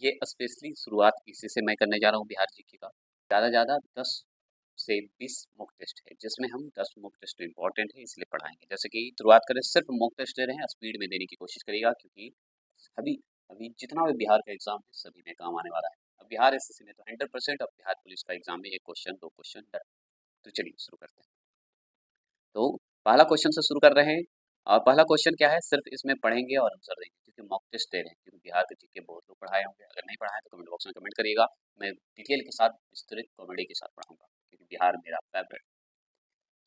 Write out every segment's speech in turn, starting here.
ये स्पेशली शुरुआत इसी से मैं करने जा रहा हूँ बिहार जीके का। ज़्यादा से ज़्यादा 10 से 20 मॉक टेस्ट है, जिसमें हम 10 मॉक टेस्ट इंपॉर्टेंट है इसलिए पढ़ाएंगे। जैसे कि शुरुआत करें, सिर्फ मॉक टेस्ट दे रहे हैं, स्पीड में देने की कोशिश करिएगा, क्योंकि अभी अभी जितना भी बिहार का एग्जाम है सभी में काम आने वाला है। अब बिहार एसएससी में तो 100%, अब बिहार पुलिस का एग्जाम में 1 क्वेश्चन 2 क्वेश्चन डन। तो चलिए शुरू करते हैं। तो पहला क्वेश्चन से शुरू कर रहे हैं, और पहला क्वेश्चन क्या है, सिर्फ इसमें पढ़ेंगे और आंसर देंगे, क्योंकि मॉक टेस्ट दे रहे हैं। क्योंकि बिहार के जीके बहुत लोग पढ़ाए होंगे, अगर नहीं पढ़ाए तो कमेंट बॉक्स में कमेंट करिएगा। मैं डिटेल के साथ, विस्तृत कॉमेडी के साथ पढ़ाऊंगा, क्योंकि बिहार मेरा फेवरेट।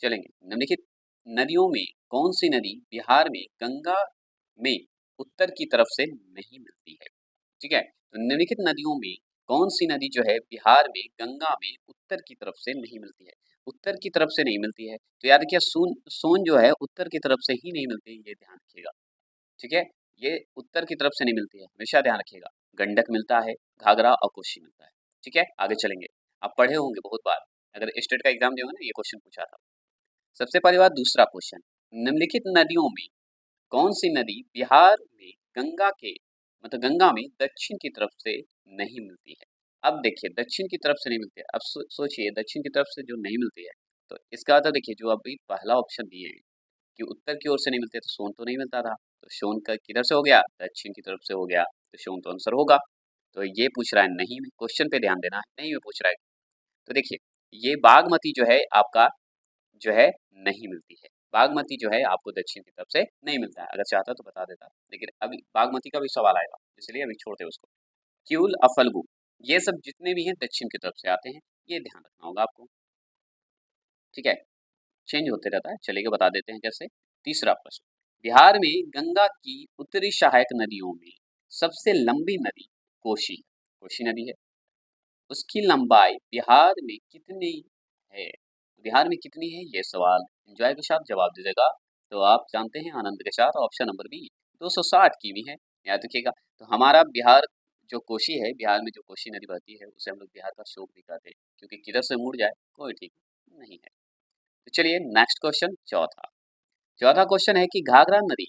चलेंगे, निम्नलिखित नदियों में कौन सी नदी बिहार में गंगा में उत्तर की तरफ से नहीं मिलती है? ठीक है, तो निम्नलिखित नदियों में कौन सी नदी जो है बिहार में गंगा में उत्तर की तरफ से नहीं मिलती है? उत्तर की तरफ से नहीं मिलती है, तो याद रखिए सोन सोन जो है उत्तर की तरफ से ही नहीं मिलती है, ये ध्यान रखिएगा। ठीक है, ये उत्तर की तरफ से नहीं मिलती है, हमेशा ध्यान रखिएगा। गंडक मिलता है, घाघरा और कोसी मिलता है। ठीक है, आगे चलेंगे। आप पढ़े होंगे बहुत बार, अगर स्टेट का एग्जाम दिए होंगे ना, ये क्वेश्चन पूछा था। सबसे पहली बात, दूसरा क्वेश्चन, निम्नलिखित नदियों में कौन सी नदी बिहार में गंगा के, मतलब गंगा में दक्षिण की तरफ से नहीं मिलती है? अब देखिए, दक्षिण की तरफ से नहीं मिलती है। अब सोचिए, दक्षिण की तरफ से जो नहीं मिलती है, तो इसका मतलब देखिए, जो अभी पहला ऑप्शन दिए हैं कि उत्तर की ओर से नहीं मिलते, तो सोन तो नहीं मिलता था, तो सोन का किधर से हो गया, दक्षिण की तरफ से हो गया, तो सोन तो आंसर होगा। तो ये पूछ रहा है नहीं में, क्वेश्चन पे ध्यान देना है, नहीं में पूछ रहा है। तो देखिए, ये बागमती जो है आपका, जो है नहीं मिलती है। बागमती जो है आपको दक्षिण की तरफ से नहीं मिलता है, अगर चाहता तो बता देता, लेकिन अभी बागमती का भी सवाल आएगा, इसलिए अभी छोड़ते हैं उसको। क्यूल, अफल्गु, ये सब जितने भी हैं दक्षिण की तरफ से आते हैं, ये ध्यान रखना होगा आपको। ठीक है, चेंज होते रहता है, चलिए बता देते हैं कैसे। तीसरा प्रश्न, बिहार में गंगा की उत्तरी सहायक नदियों में सबसे लंबी नदी कोसी, कोसी नदी है। उसकी लंबाई बिहार में कितनी है? बिहार में कितनी है, ये सवाल एंजॉय के साथ जवाब दीजिएगा। तो आप जानते हैं आनंद के साथ, ऑप्शन नंबर बी 260 किमी है, याद रखिएगा। तो हमारा बिहार जो कोसी है, बिहार में जो कोसी नदी बहती है, उसे हम लोग बिहार का शोक भी कहते हैं, क्योंकि किधर से मुड़ जाए कोई ठीक नहीं है। तो चलिए नेक्स्ट क्वेश्चन, चौथा। चौथा क्वेश्चन है कि घाघरा नदी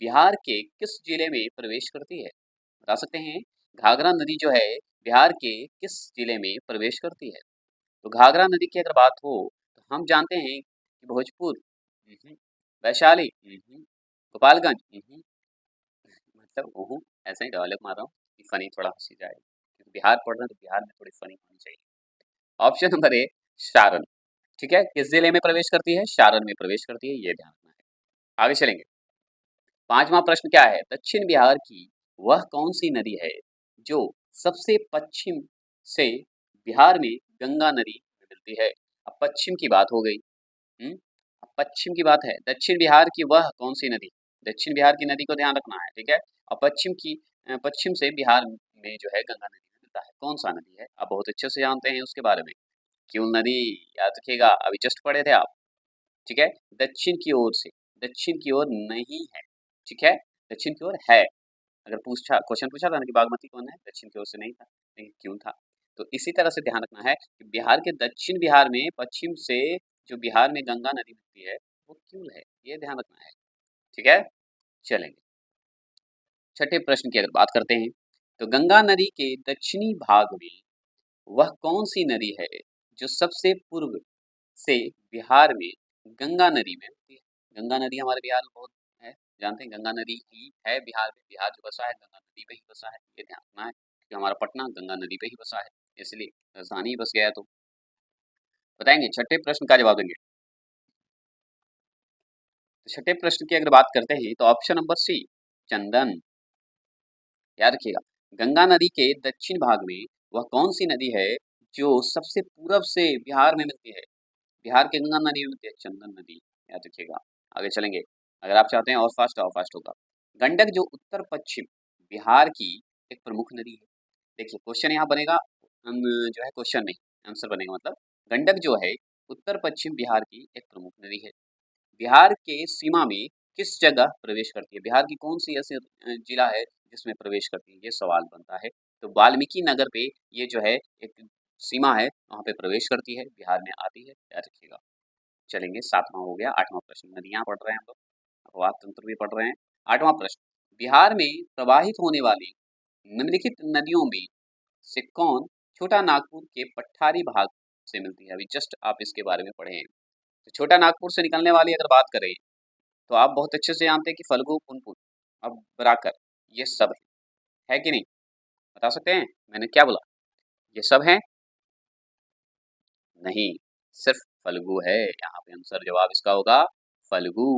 बिहार के किस जिले में प्रवेश करती है? बता सकते हैं, घाघरा नदी जो है बिहार के किस जिले में प्रवेश करती है? तो घाघरा नदी की अगर बात हो, तो हम जानते हैं कि भोजपुर, वैशाली, गोपालगंज, मतलब ऐसे ही डायलॉग मार रहा हूँ कि फनी थोड़ा हंसी जाए, क्योंकि बिहार पढ़ रहे हैं तो बिहार में थोड़ी फनी होनी चाहिए। Option number A, Saran. ठीक है, किस जिले में प्रवेश करती है? सारण में प्रवेश करती है, ये ध्यान रखना है। आगे चलेंगे। पांचवा प्रश्न क्या है, दक्षिण बिहार की वह कौन सी नदी है जो सबसे पश्चिम से बिहार में गंगा नदी में मिलती है? अब पश्चिम की बात हो गई। अब पश्चिम की बात है, दक्षिण बिहार की वह कौन सी नदी, दक्षिण बिहार की नदी को ध्यान रखना है। ठीक है, और पश्चिम की, पश्चिम से बिहार में जो है गंगा नदी मिलता है, कौन सा नदी है? आप बहुत अच्छे से जानते हैं उसके बारे में। क्यों नदी, याद रखिएगा, अभी जस्ट पढ़े थे आप। ठीक है, दक्षिण की ओर से, दक्षिण की ओर नहीं है। ठीक है, दक्षिण की ओर है। अगर पूछा, क्वेश्चन पूछा था ना कि बागमती कौन है, दक्षिण की ओर से नहीं था, लेकिन क्यों था। तो इसी तरह से ध्यान रखना है कि बिहार के दक्षिण बिहार में पश्चिम से जो बिहार में गंगा नदी मिलती है, वो क्यों है, ये ध्यान रखना है। ठीक है, चलेंगे छठे प्रश्न की अगर बात करते हैं, तो गंगा नदी के दक्षिणी भाग में वह कौन सी नदी है जो सबसे पूर्व से बिहार में गंगा नदी में होती है? गंगा नदी हमारे बिहार में बहुत है, जानते हैं, गंगा नदी ही है बिहार में, बिहार जो बसा है गंगा नदी पे ही बसा है, ये ध्यान रखना है, क्योंकि हमारा पटना गंगा नदी पे ही बसा है, इसलिए राजधानी ही बस गया है। तो बताएंगे, छठे प्रश्न का जवाब देंगे। तो छठे प्रश्न की अगर बात करते हैं, तो ऑप्शन नंबर सी, चंदन। याद रखिएगा, गंगा नदी के दक्षिण भाग में वह कौन सी नदी है जो सबसे पूरब से बिहार में मिलती है? बिहार के गंगा नदी में मिलती है, चंदन नदी, याद रखिएगा। आगे चलेंगे, अगर आप चाहते हैं और फास्ट होगा। गंडक जो उत्तर पश्चिम बिहार की एक प्रमुख नदी है। देखिए क्वेश्चन यहाँ बनेगा, जो है क्वेश्चन नहीं, आंसर बनेगा, मतलब गंडक जो है उत्तर पश्चिम बिहार की एक प्रमुख नदी है। बिहार के सीमा में किस जगह प्रवेश करती है? बिहार की कौन सी ऐसी जिला है जिसमें प्रवेश करती है, ये सवाल बनता है। तो वाल्मीकि नगर पे ये जो है एक सीमा है, वहाँ पे प्रवेश करती है, बिहार में आती है, याद रखिएगा। चलेंगे, सातवां हो गया, आठवां प्रश्न, नदियां पढ़ रहे हैं हम लोग, अपवाद तंत्र भी पढ़ रहे हैं। आठवां प्रश्न, बिहार में प्रवाहित होने वाली निम्नलिखित नदियों में से कौन छोटा नागपुर के पठारी भाग से मिलती है? अभी जस्ट आप इसके बारे में पढ़े हैं। तो छोटा नागपुर से निकलने वाली अगर बात करें तो आप बहुत अच्छे से जानते हैं कि फल्गु, पुनपुन, अब बराकर, ये सब है कि नहीं? बता सकते हैं मैंने क्या बोला? ये सब है? नहीं, सिर्फ फल्गु है। यहाँ पे आंसर जवाब इसका होगा फल्गु।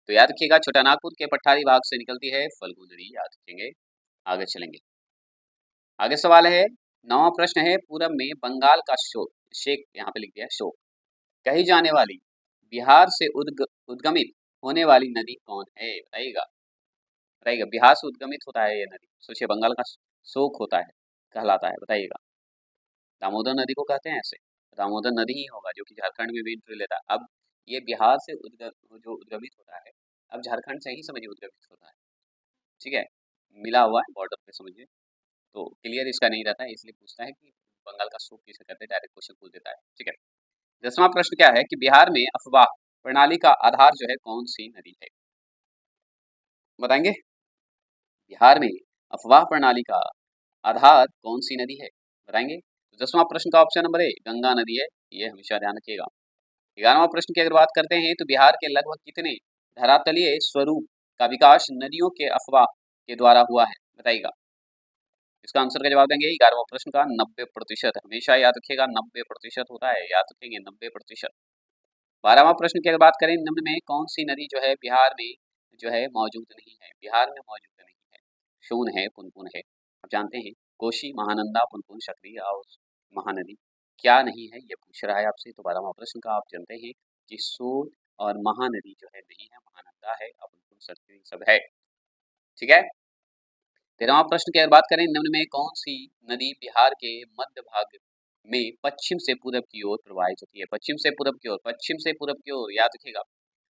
तो याद रखिएगा, छोटा नागपुर के पठारी भाग से निकलती है फल्गु नदी, याद रखेंगे। आगे चलेंगे। आगे सवाल है, नौवां प्रश्न है, पूरब में बंगाल का शोक, शेख यहाँ पे लिख दिया है शोक, कही जाने वाली बिहार से उद्गमित होने वाली नदी कौन है? बताइएगा, बताइएगा। बिहार से उद्गमित होता है ये नदी, सोचिए, बंगाल का शोक होता है, कहलाता है, बताइएगा। दामोदर नदी को कहते हैं ऐसे? दामोदर नदी ही होगा, जो कि झारखंड में भी एंट्री लेता है। अब ये बिहार से जो उद्गमित होता है, अब झारखंड से ही समझिए उद्गमित होता है, ठीक है, मिला हुआ है बॉर्डर पे, समझिए। तो क्लियर इसका नहीं रहता है, इसलिए पूछता है कि बंगाल का शोक किसे कहते हैं, डायरेक्ट क्वेश्चन पूछ देता है, ठीक है। 10वां प्रश्न क्या है कि बिहार में अफवाह प्रणाली का आधार जो है कौन सी नदी है? बताएंगे? बिहार में अफवाह प्रणाली का आधार कौन सी नदी है? बताएंगे? तो 10वां प्रश्न का ऑप्शन नंबर ए गंगा नदी है, ये हमेशा ध्यान रखिएगा। 11वां प्रश्न की अगर बात करते हैं तो बिहार के लगभग कितने धरातलीय स्वरूप का विकास नदियों के अफवाह के द्वारा हुआ है? बताइएगा। इसका आंसर का जवाब देंगे 11वां प्रश्न का 90%। हमेशा याद रखिएगा, 90% होता है, याद रखेंगे 90%। 12वां प्रश्न की अगर बात करें, निम्न में कौन सी नदी जो है बिहार में जो है मौजूद नहीं है? बिहार में मौजूद नहीं है। शून है, पुनपुन है, आप जानते हैं, कोशी, महानंदा, पुनपुन, सकरी और महानदी। क्या नहीं है ये पूछ रहा है आपसे। तो 12वां प्रश्न का आप जानते हैं कि सोन और महानदी जो है नहीं है, महानंदा है और पुनपुन, सकरी सब है, ठीक है। 13वां प्रश्न की अगर बात करें, निम्न में कौन सी नदी बिहार के मध्य भाग में पश्चिम से पूरब की ओर प्रवाहित होती है? पश्चिम से पूरब की ओर, पश्चिम से पूरब की ओर, याद रखिएगा,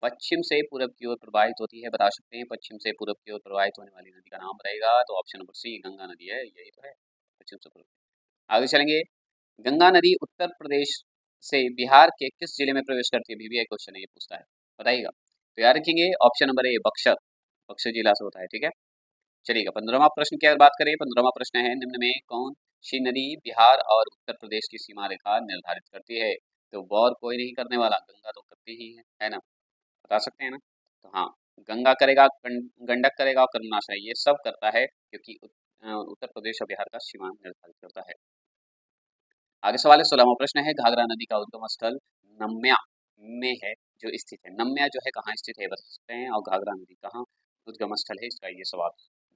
पश्चिम से पूरब की ओर प्रवाहित होती है। बता सकते हैं पश्चिम से पूरब की ओर प्रवाहित होने वाली नदी का नाम रहेगा, तो ऑप्शन नंबर सी गंगा नदी है, यही तो है, पश्चिम से पूरब। आगे चलेंगे। गंगा नदी उत्तर प्रदेश से बिहार के किस जिले में प्रवेश करती है? बीबीआई क्वेश्चन है, ये पूछता है, बताइएगा। तो याद रखेंगे option number A Buxar, Buxar जिला से होता है, ठीक है। चलिएगा, 15वां प्रश्न की अगर बात करें, 15वां प्रश्न है, निम्न में कौन सी नदी बिहार और उत्तर प्रदेश की सीमा रेखा निर्धारित करती है? तो गौर कोई नहीं करने वाला, गंगा तो करती ही है ना, बता सकते हैं ना। तो हाँ, गंगा करेगा, गंडक करेगा और कर्मनाशा, ये सब करता है, क्योंकि उत्तर प्रदेश और बिहार का सीमा निर्धारित करता है। आगे सवाल है, 16वां प्रश्न है, घाघरा नदी का उद्गम स्थल नम्या में है जो स्थित है। नम्या जो है कहाँ स्थित है बता सकते हैं, और घाघरा नदी कहाँ उद्गम स्थल है, इसका ये सवाल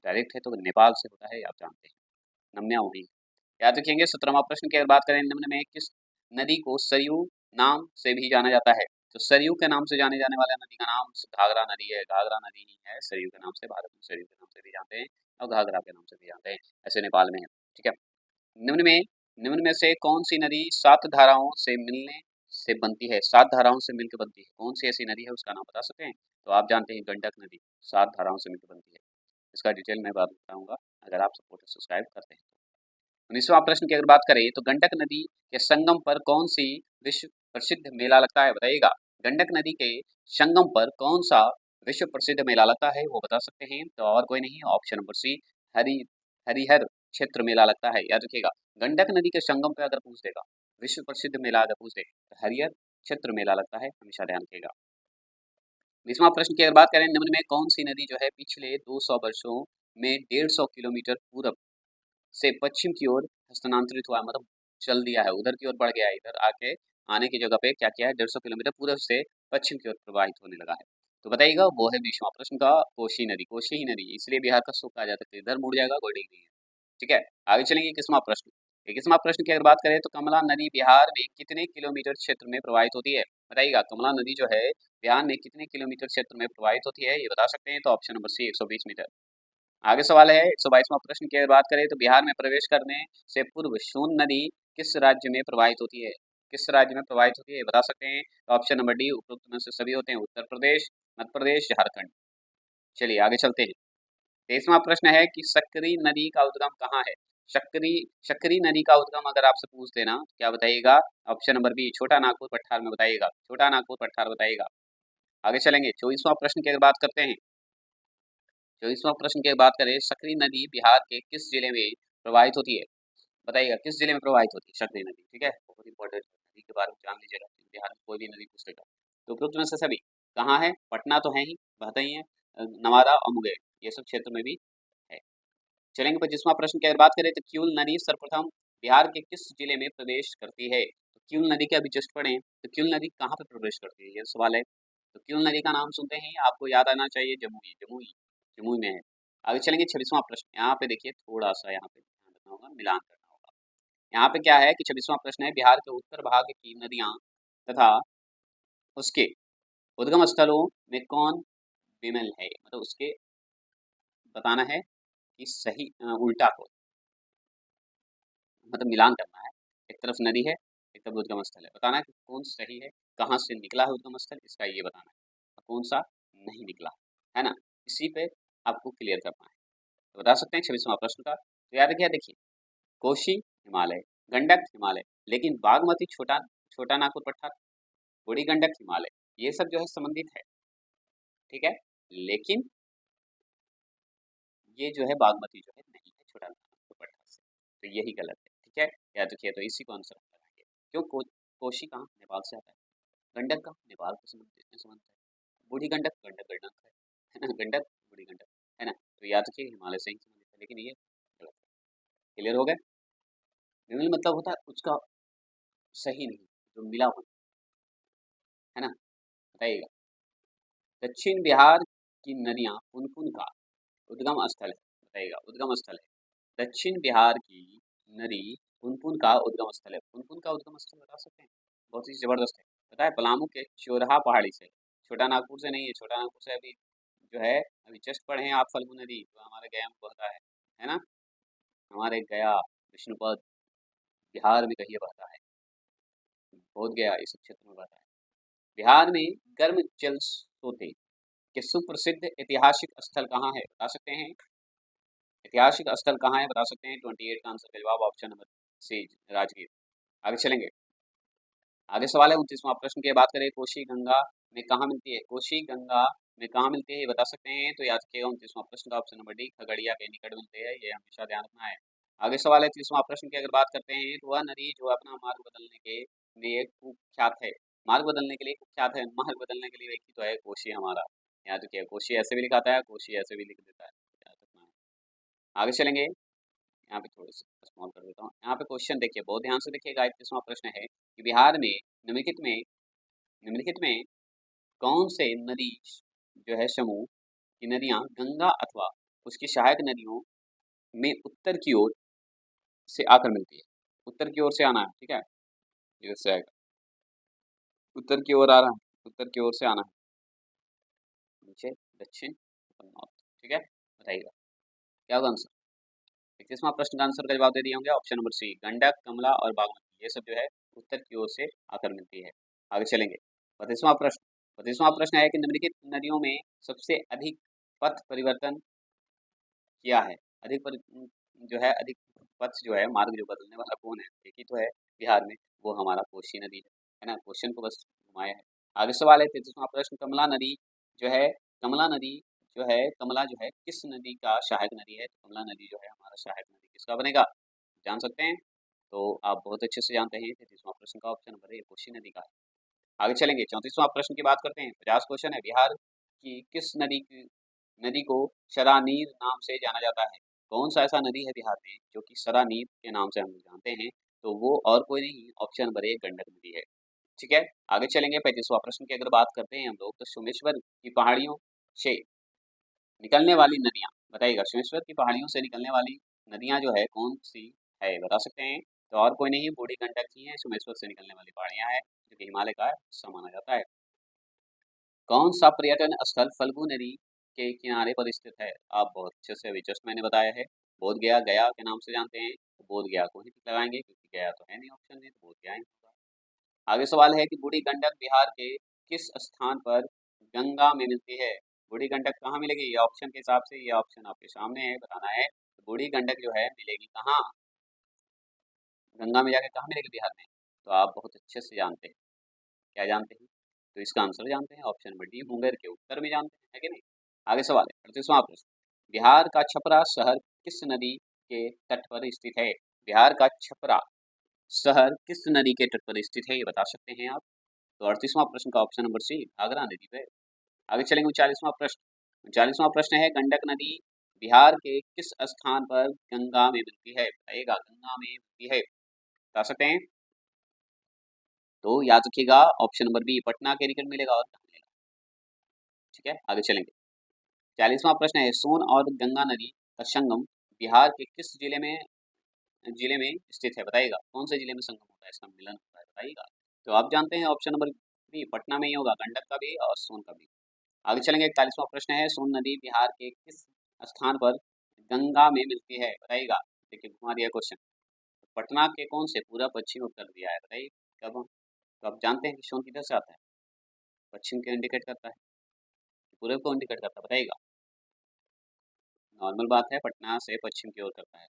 डायरेक्ट है, तो नेपाल से होता है, आप जानते हैं, नम्या वही है। याद रखेंगे। 17वां प्रश्न की अगर बात करें, निम्न में किस नदी को सरयू नाम से भी जाना जाता है? तो सरयू के नाम से जाने जाने वाला नदी का नाम घाघरा नदी है, घाघरा नदी ही है सरयू के नाम से, भारत में सरयू के नाम से भी जानते हैं और घाघरा के नाम से भी जानते हैं, ऐसे नेपाल में है, ठीक है। निम्न में निम्न में से कौन सी नदी 7 धाराओं से मिलने से बनती है? 7 धाराओं से मिलकर बनती है, कौन सी ऐसी नदी है, उसका नाम बता सकते हैं? तो आप जानते हैं गंडक नदी 7 धाराओं से मिलकर बनती है, इसका डिटेल मैं बात बताऊंगा अगर आप सपोर्ट सब्सक्राइब करते हैं। 19वां प्रश्न की अगर बात करें तो गंडक नदी के संगम पर कौन सी विश्व प्रसिद्ध मेला लगता है? बताइएगा। गंडक नदी के संगम पर कौन सा विश्व प्रसिद्ध मेला लगता है, वो बता सकते हैं, तो और कोई नहीं, option number C Hari Harihar Kshetra मेला लगता है, याद रखिएगा। गंडक नदी के संगम पे अगर पूछ देगा विश्व प्रसिद्ध मेला अगर पूछ दे तो हरिहर क्षेत्र मेला लगता है, हमेशा ध्यान रखिएगा। 20वां प्रश्न की अगर बात करें, निम्न में कौन सी नदी जो है पिछले 200 वर्षों में 150 किलोमीटर पूरब से पश्चिम की ओर हस्तांतरित हुआ है, मतलब चल दिया है, उधर की ओर बढ़ गया है, इधर आके आने की जगह पे क्या किया है, 150 किलोमीटर पूर्व से पश्चिम की ओर प्रवाहित होने लगा है। तो बताइएगा, वो है 20वां प्रश्न का कोशी नदी, कोशी ही नदी, इसलिए बिहार का सूखा आ जाता है, इधर मुड़ जाएगा, कोई नहीं है, ठीक है। आगे चलेंगे 21वां प्रश्न। 21वां प्रश्न की अगर बात करें तो कमला नदी बिहार में कितने किलोमीटर क्षेत्र में प्रवाहित होती है? बताइएगा, कमला नदी जो है बिहार में कितने किलोमीटर क्षेत्र में प्रवाहित होती है, ये बता सकते हैं, तो ऑप्शन नंबर सी 120 मीटर। आगे सवाल है 122वां प्रश्न की अगर बात करें तो बिहार में प्रवेश करने से पूर्व सोन नदी किस राज्य में प्रवाहित होती है? किस राज्य में प्रवाहित होती है, बता सकते हैं, तो ऑप्शन नंबर डी उपरोक्त में से सभी होते हैं, उत्तर प्रदेश, मध्य प्रदेश, झारखंड। चलिए आगे चलते हैं। 23वां प्रश्न है कि सकरी नदी का उद्गम कहाँ है? सकरी सकरी नदी का उद्गम अगर आपसे पूछ देना तो क्या बताइएगा? ऑप्शन नंबर बी छोटा नागपुर पठार में बताइएगा, छोटा नागपुर पठार बताइएगा। आगे चलेंगे। 24वां प्रश्न की अगर बात करते हैं 24वां प्रश्न की बात करें, सकरी नदी बिहार के किस जिले में प्रवाहित होती है? बताइएगा किस जिले में प्रवाहित होती है सकरी नदी। ठीक है, बहुत इंपॉर्टेंट नदी के बारे में जान लीजिएगा, बिहार में कोई भी नदी पूछ लेगा। तो उपरोक्त में से सभी कहाँ है? पटना तो है ही, बहता ही है, नवादा और मुंगेर ये सब क्षेत्र में भी है। चलेंगे 25वां प्रश्न की अगर बात करें तो क्यूल नदी सर्वप्रथम बिहार के किस जिले में प्रवेश करती है? तो क्यूल नदी के अभी जस्ट पढ़े तो क्यूल नदी कहाँ पे प्रवेश करती है ये सवाल है। तो क्यूल नदी का नाम सुनते ही आपको याद आना चाहिए जमुई, जमुई जमुई में है। आगे चलेंगे 26वां प्रश्न, यहाँ पे देखिए थोड़ा सा यहाँ पे ध्यान रखना होगा, मिलान करना होगा। यहाँ पे क्या है कि 26वां प्रश्न है, बिहार के उत्तर भाग की नदियां तथा उसके उद्गम स्थलों में कौन विमल है, मतलब उसके बताना है कि सही उल्टा को, मतलब मिलान करना है। एक तरफ नदी है, एक तरफ उद्गम स्थल है, बताना है कि कौन सही है, कहाँ से निकला है उद्गम स्थल, इसका ये बताना है, कौन सा नहीं निकला है ना, इसी पे आपको क्लियर करना है। तो बता सकते हैं 26वां प्रश्न का। तो याद रखिए, देखिए कोशी हिमालय, गंडक हिमालय, लेकिन बागमती छोटा छोटा नागपुर पठार, बूढ़ी गंडक हिमालय, ये सब जो है संबंधित है। ठीक है, लेकिन ये जो है बागमती जो है नहीं है छोटा नागपुर पठार से, तो यही गलत है। ठीक है, याद रखिए, तो इसी को आंसर लगाएंगे। क्यों कोशी कहाँ नेपाल से आता है, गंडक का नेपाल के संबंध है, बूढ़ी गंडक गंडक गंडक है ना, गंडक बूढ़ी गंडक है ना, तो याद रखिए हिमालय से ही संबंधित है, लेकिन ये गलत है। क्लियर हो गया? विमल मतलब होता है उसका सही नहीं, जो मिला हुआ है ना। बताइएगा, दक्षिण बिहार की नदियां पुन पुन का उद्गम स्थल है, बताइएगा उद्गम स्थल है, दक्षिण बिहार की नदी पुनपुन का उद्गम स्थल है। पुनपुन का उद्गम स्थल बता सकते हैं? बहुत ही जबरदस्त है, पता है पलामू के चोरहा पहाड़ी से, छोटा नागपुर से नहीं है, छोटा नागपुर से अभी जो है अभी जस्ट पढ़े हैं आप फल्गु नदी जो हमारे गया में बहता है ना, हमारे गया विष्णुपद बिहार में कहिए बहता है, बोध गया इस क्षेत्र में बहता है। बिहार में गर्म जल स्रोत के सुप्रसिद्ध ऐतिहासिक स्थल कहाँ है, बता सकते हैं? ऐतिहासिक स्थल कहाँ है बता सकते हैं? 28 का आंसर का जवाब ऑप्शन नंबर सी, राजगीर। आगे चलेंगे, आगे सवाल है 29वां प्रश्न की बात करें, कोशी गंगा में कहाँ मिलती है? कोशी गंगा में कहाँ मिलती है ये बता सकते हैं? तो याद रखिएगा 29वां प्रश्न का ऑप्शन नंबर डी, खगड़िया के निकट मिलते हैं, ये हमेशा ध्यान रखना है। आगे सवाल है 30वां प्रश्न की अगर बात करते हैं, तो वह नदी जो अपना मार्ग बदलने के लिए कुख्यात है, मार्ग बदलने के लिए कुख्यात है, मार्ग बदलने के लिए एक ही तो है, कोशी हमारा। याद रखिए, कोशी ऐसे भी लिखाता है, कोशी ऐसे भी लिख देता है, याद रखना है। आगे चलेंगे, यहाँ पे थोड़ा सा स्मॉल कर देता हूँ। यहाँ पे क्वेश्चन देखिए, बहुत ध्यान से देखिएगा। 31वां प्रश्न है कि बिहार में निम्नलिखित में निम्नलिखित में कौन से नदी जो है समूह की नदियां गंगा अथवा उसकी सहायक नदियों में उत्तर की ओर से आकर मिलती है? उत्तर की ओर से आना है, ठीक है, इधर से आएगा, उत्तर की ओर आ रहा है, उत्तर की ओर से आना है, नीचे दक्षिण ऊपर नॉर्थ। ठीक है, बताइएगा क्या होगा आंसर? 31वां प्रश्न का आंसर का जवाब दे दिए होंगे, ऑप्शन नंबर सी, गंडक कमला और बागमती, ये सब जो है उत्तर की ओर से आकर मिलती है। आगे चलेंगे, 32वां प्रश्न है कि निम्नलिखित नदियों में सबसे अधिक पथ परिवर्तन किया है, जो है अधिक पथ जो है मार्ग जो बदलने वाला कौन है? एक ही तो है बिहार में, वो हमारा कोसी नदी है ना, क्वेश्चन को बस घुमाया है। आगे सवाल है 33वां प्रश्न, कमला नदी जो है, कमला नदी कमला जो है किस नदी का सहायक नदी है? तो कमला नदी जो है हमारा सहायक नदी किसका बनेगा, जान सकते हैं? तो आप बहुत अच्छे से जानते हैं, 33वां प्रश्न का ऑप्शन नंबर ए कोसी नदी का है। आगे चलेंगे, 34वां प्रश्न की बात करते हैं। 50 क्वेश्चन है, बिहार की किस नदी को शरानीर नाम से जाना जाता है? कौन सा ऐसा नदी है बिहार में जो कि शरानीर के नाम से हम लोग जानते हैं? तो वो और कोई नहीं, ऑप्शन नंबर ए गंडक नदी है। ठीक है, आगे चलेंगे, 35वां प्रश्न की अगर बात करते हैं हम लोग, तो सोमेश्वर की पहाड़ियों से निकलने वाली नदियां, बताइएगा सोमेश्वर की पहाड़ियों से निकलने वाली नदियां जो है कौन सी है, बता सकते हैं? तो और कोई नहीं, बूढ़ी गंडक ही है, सोमेश्वर से निकलने वाली पहाड़ियां है, जो कि हिमालय का हिस्सा माना जाता है। कौन सा पर्यटन स्थल फल्गु नदी के किनारे पर स्थित है? आप बहुत अच्छे से अभी जस्ट मैंने बताया है, बोध गया, गया के नाम से जानते हैं, तो बोध गया को ही लगाएंगे, क्योंकि गया तो है नहीं ऑप्शन में, तो बोध गया ही होगा। आगे सवाल है कि बूढ़ी गंडक बिहार के किस स्थान पर गंगा में मिलती है? बूढ़ी गंडक कहाँ मिलेगी? ये ऑप्शन के हिसाब से, ये ऑप्शन आपके सामने है, बताना है। तो बूढ़ी गंडक जो है मिलेगी कहाँ? गंगा में जाके कहाँ मिलेगी बिहार में? तो आप बहुत अच्छे से जानते हैं, क्या जानते हैं? तो इसका आंसर जानते हैं, ऑप्शन नंबर डी मुंगेर के उत्तर में जानते हैं, है कि नहीं? आगे सवाल है 38वां प्रश्न, बिहार का छपरा शहर किस नदी के तट पर स्थित है? बिहार का छपरा शहर किस नदी के तट पर स्थित है, ये बता सकते हैं आप। तो 38वां प्रश्न का ऑप्शन नंबर सी घाघरा नदी पे। आगे चलेंगे 39वां प्रश्न। 39वां प्रश्न है गंडक नदी बिहार के किस स्थान पर गंगा में मिलती है? बताइएगा, गंगा में मिलती है, बता सकते हैं। तो याद रखिएगा ऑप्शन नंबर बी पटना के निकट मिलेगा और कहाँ मिलेगा। ठीक है, आगे चलेंगे। 40वां प्रश्न है सोन और गंगा नदी का संगम बिहार के किस जिले में स्थित है? बताइएगा कौन से जिले में संगम होता है, इसका मिलन होता है, बताइएगा। तो आप जानते हैं ऑप्शन नंबर बी पटना में ही होगा, गंडक का भी और सोन का भी। आगे चलेंगे। 41वां प्रश्न है सोन नदी बिहार के किस स्थान पर गंगा में मिलती है? बताइएगा। देखिए घुमा दिया क्वेश्चन। पटना के कौन से पूरा पश्चिम उत्तर दिया है, बताइए कब। तो आप जानते हैं कि सोन किधर से आता है, पश्चिम को इंडिकेट करता है, पूर्व को इंडिकेट करता है, बताइएगा। नॉर्मल बात है, पटना से पश्चिम की ओर करता है।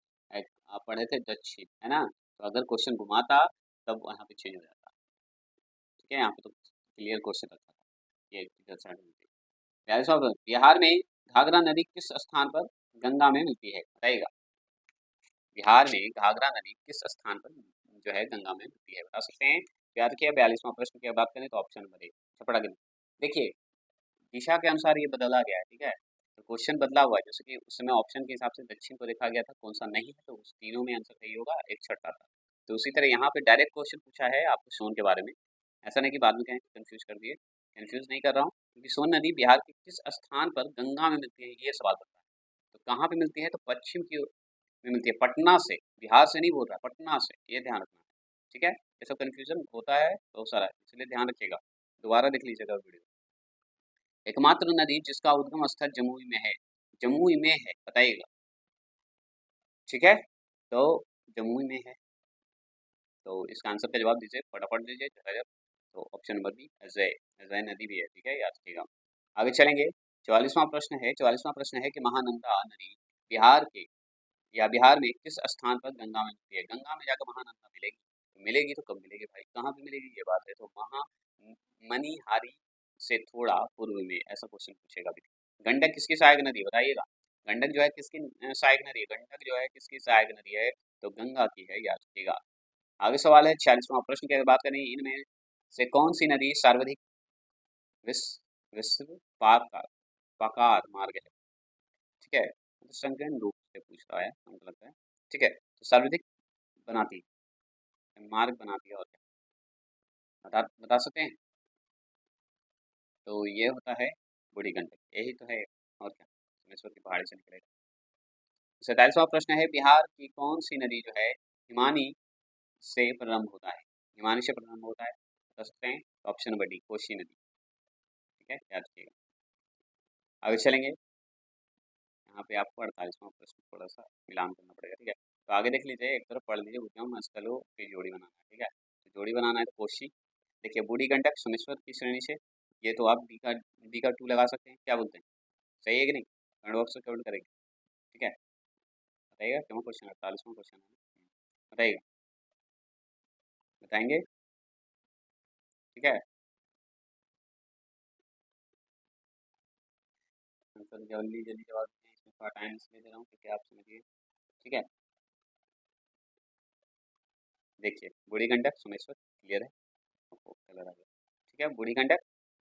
आप पढ़े थे दक्षिण, है ना, तो अगर क्वेश्चन घुमाता तब वहाँ पे चेंज हो जाता। ठीक है, यहाँ पे तो क्लियर क्वेश्चन रखा था, ये किधर साइड मिलती है। 42वां प्रश्न, बिहार में घाघरा नदी किस स्थान पर गंगा में मिलती है? बताइएगा। बिहार में घाघरा नदी किस स्थान पर जो है गंगा में मिलती है, बता सकते हैं। याद रखिए 42वां प्रश्न की बात करें तो ऑप्शन नंबर ए छपरा के। देखिए दिशा के अनुसार ये बदला गया है, ठीक है, तो क्वेश्चन बदला हुआ है। जैसे कि उस समय ऑप्शन के हिसाब से दक्षिण को देखा गया था, कौन सा नहीं है, तो उस तीनों में आंसर सही होगा, एक छठा था। तो उसी तरह यहाँ पे डायरेक्ट क्वेश्चन पूछा है आपको सोन के बारे में, ऐसा नहीं कि बाद में कहें कंफ्यूज कर दिए। कंफ्यूज नहीं कर रहा हूँ, क्योंकि सोन नदी बिहार के किस स्थान पर गंगा में मिलती है, ये सवाल बनता है। तो कहाँ पे मिलती है, तो पश्चिम की ओर में मिलती है, पटना से, बिहार से नहीं बोल रहा, पटना से, ये ध्यान रखना है। ठीक है, ये सब कन्फ्यूजन होता है बहुत सारा, इसलिए ध्यान रखिएगा, दोबारा देख लीजिएगा वीडियो। एकमात्र नदी जिसका उद्गम स्थल जमुई में है, जमुई में है, बताइएगा। ठीक है, तो जमुई में है, तो इसका आंसर का जवाब दीजिए, फटाफट दीजिए झटझट। तो option number B Ajay, Ajay नदी भी है, ठीक है, याद रखिएगा। आगे चलेंगे। 44वां प्रश्न है, 44वां प्रश्न है कि महानंदा नदी बिहार के या बिहार में किस स्थान पर गंगा में मिलती है? गंगा में जाकर महानंदा मिलेगी, तो मिलेगी तो कब मिलेगी भाई, कहाँ पे मिलेगी, ये बात है। तो महा मनिहारी से थोड़ा पूर्व में, ऐसा क्वेश्चन पूछेगा भी। गंडक किसकी सहायक नदी है, बताइएगा। गंडक जो है किसकी सहायक नदी है, गंडक जो है किसकी सहायक नदी है, तो गंगा की है, याद रखिएगा। आगे सवाल है 46वां प्रश्न की अगर बात करें, इनमें से कौन सी नदी सर्वाधिक विश्व विश्व पाकार मार्ग है? ठीक है, तो संकीर्ण रूप से पूछ रहा है, हमको लगता है। ठीक है, तो सर्वाधिक बनाती है, मार्ग बनाती है, और क्या बता बता सकते हैं। तो ये होता है बूढ़ी गंडक, यही तो है, और क्या सोमेश्वर की पहाड़ी से निकलेगा। 47वां प्रश्न है बिहार की कौन सी नदी जो है हिमानी से प्रारंभ होता है, हिमानी से प्रारंभ होता है, बता सकते हैं। ऑप्शन नंबर डी कोसी नदी। ठीक है, याद रखिएगा। आगे चलेंगे। यहाँ पे आपको 48वां प्रश्न थोड़ा सा मिलान करना पड़ेगा, ठीक है। तो आगे देख लीजिए, एक तरफ पढ़ लीजिए, उद्गम स्थलों की जोड़ी बनाना है, ठीक है। तो जोड़ी बनाना है तो कोशी, देखिए बूढ़ी गंडक सोमेश्वर की श्रेणी से, ये तो आप डी का 2 लगा सकते हैं, क्या बोलते हैं, सही है कि नहीं, कमेंट बॉक्स में कमेंट करेंगे। ठीक है, बताइएगा क्यों क्वेश्चन 48वां क्वेश्चन है, बताइएगा, बताएंगे। ठीक है, आंसर जल्दी जल्दी जवाब दीजिए, इसमें थोड़ा टाइम इसलिए दे रहा हूँ क्योंकि आप समझिए। ठीक है, देखिए बूढ़ी गंडक सोमेश्वर, क्लियर है, आपको कलर आ गया। ठीक है, बूढ़ी गंडक,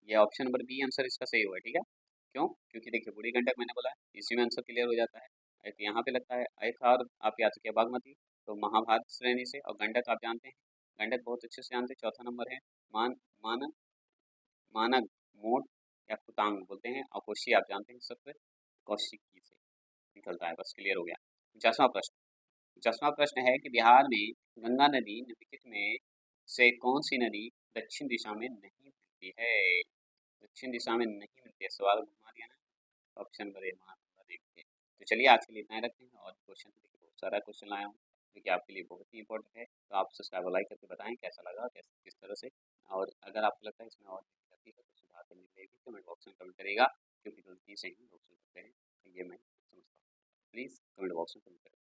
ये ऑप्शन नंबर बी आंसर इसका सही हुआ है। ठीक है, क्यों, क्योंकि देखिए बूढ़ी गंडक मैंने बोला इसी में आंसर क्लियर हो जाता है। एक यहाँ पे लगता है, एक और आप याद रखिए बागमती, तो महाभारत श्रेणी से, और गंडक आप जानते हैं, गंडक बहुत अच्छे से जानते हैं। चौथा नंबर है मान मानक मानक मोट या कुतांग बोलते हैं, और कोशी आप जानते हैं सबसे कौशिकी से निकलता है, बस क्लियर हो गया। 50वां प्रश्न, 50वां प्रश्न है कि बिहार में गंगा नदी निम्नलिखित में से कौन सी नदी दक्षिण दिशा में नहीं मिलती है? दक्षिण दिशा में नहीं मिलती है, सवाल घुमा दिया ना, ऑप्शन नंबर ए महानंदा देखिए। तो चलिए आज के लिए इतना ही रखते हैं, और क्वेश्चन देखिए बहुत सारा क्वेश्चन लाया हूँ जो कि आपके लिए बहुत ही इंपॉर्टेंट है। तो आप सब्सक्राइब और लाइक करके बताएं कैसा लगा, कैसे किस तरह से, और अगर आपको लगता है इसमें और गलती है तो सुधार करने के लिए भी कमेंट बॉक्स में कमेंट करिएगा, क्योंकि गलती से ही लोग सुधरते हैं, ये मैं समझता हूँ। प्लीज़ कमेंट बॉक्स में कमेंट करें।